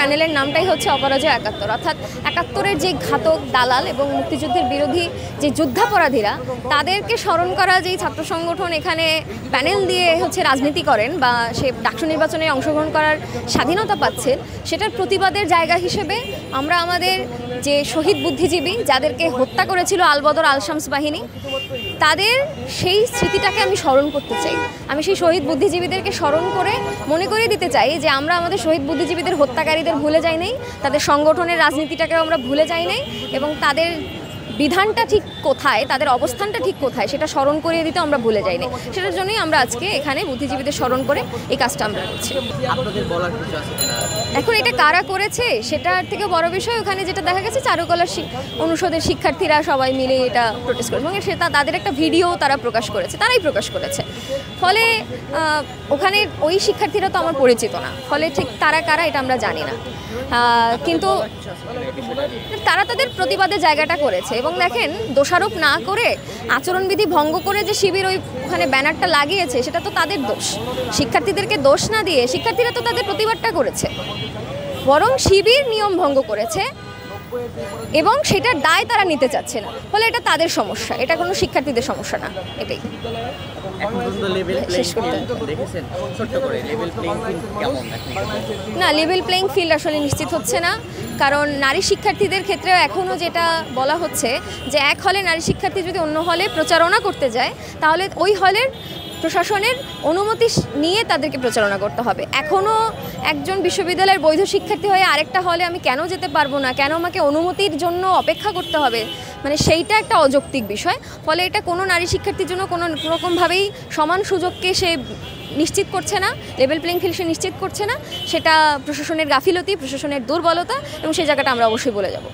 প্যানেলের নামটাই হচ্ছে অপরাজয় ৭১, অর্থাৎ ৭১-এর যে ঘাতক দালাল এবং মুক্তিযুদ্ধের বিরোধী যে যুদ্ধাপরাধীরা তাদেরকে স্মরণ করা যেই ছাত্র সংগঠন এখানে প্যানেল দিয়ে হচ্ছে রাজনীতি করেন বা সে ডাকসু নির্বাচনে অংশগ্রহণ করার স্বাধীনতা পাচ্ছে, সেটার প্রতিবাদের জায়গা হিসেবে আমরা আমাদের যে শহীদ বুদ্ধিজীবী যাদেরকে হত্যা করেছিল আলবদর আল শামস বাহিনী, তাদের সেই স্মৃতিটাকে আমি স্মরণ করতে চাই। আমি সেই শহীদ বুদ্ধিজীবীদেরকে স্মরণ করে মনে করিয়ে দিতে চাই যে আমরা আমাদের শহীদ বুদ্ধিজীবীদের হত্যাকারীদের ভুলে যাই নাই, তাদের সংগঠনের রাজনীতিটাকেও আমরা ভুলে যাই নাই, এবং তাদের বিধানটা ঠিক কোথায়, তাদের অবস্থানটা ঠিক কোথায় সেটা স্মরণ করিয়ে দিতে আমরা ভুলে যাই নাই। সেটার জন্যই আমরা আজকে এখানে বুদ্ধিজীবীদের স্মরণ করে এই কাজটা আমরা করছি। এখন এটা কারা করেছে সেটার থেকে বড় বিষয়, ওখানে যেটা দেখা গেছে চারুকলা অনুষদের শিক্ষার্থীরা সবাই মিলে এটা প্রোটেস্ট করেছে, এবং সেটা তাদের একটা ভিডিও তারা প্রকাশ করেছে, তারাই প্রকাশ করেছে। ফলে ওখানে ওই শিক্ষার্থীরা তো আমার পরিচিত না, ফলে ঠিক তারা কারা এটা আমরা জানি না, কিন্তু তারা তাদের প্রতিবাদের জায়গাটা করেছে। এবং দেখেন, দোষারোপ না করে আচরণবিধি ভঙ্গ করে যে শিবির ওইখানে ব্যানারটা লাগিয়েছে সেটা তো তাদের দোষ। শিক্ষার্থীদেরকে দোষ না দিয়ে শিক্ষার্থীরা তো তাদের প্রতিবাদটা করেছে, বরং শিবির নিয়ম ভঙ্গ করেছে এবং সেটার দায় তারা নিতে চাচ্ছে না। ফলে এটা তাদের সমস্যা, এটা কোনো শিক্ষার্থীদের সমস্যা না। এটাই না, লেভেল প্লেইং ফিল্ড আসলে নিশ্চিত হচ্ছে না, কারণ নারী শিক্ষার্থীদের ক্ষেত্রেও এখনও যেটা বলা হচ্ছে যে এক হলে নারী শিক্ষার্থী যদি অন্য হলে প্রচারণা করতে যায় তাহলে ওই হলের প্রশাসনের অনুমতি নিয়ে তাদেরকে প্রচারণা করতে হবে। এখনও একজন বিশ্ববিদ্যালয়ের বৈধ শিক্ষার্থী হয়ে আরেকটা হলে আমি কেন যেতে পারবো না, কেন আমাকে অনুমতির জন্য অপেক্ষা করতে হবে, মানে সেইটা একটা অযৌক্তিক বিষয়। ফলে এটা কোনো নারী শিক্ষার্থীর জন্য কোনো রকমভাবেই সমান সুযোগকে সে নিশ্চিত করছে না, লেভেল প্লেইং ফিল্ড সে নিশ্চিত করছে না। সেটা প্রশাসনের গাফিলতি, প্রশাসনের দুর্বলতা, এবং সেই জায়গাটা আমরা অবশ্যই বলে যাব।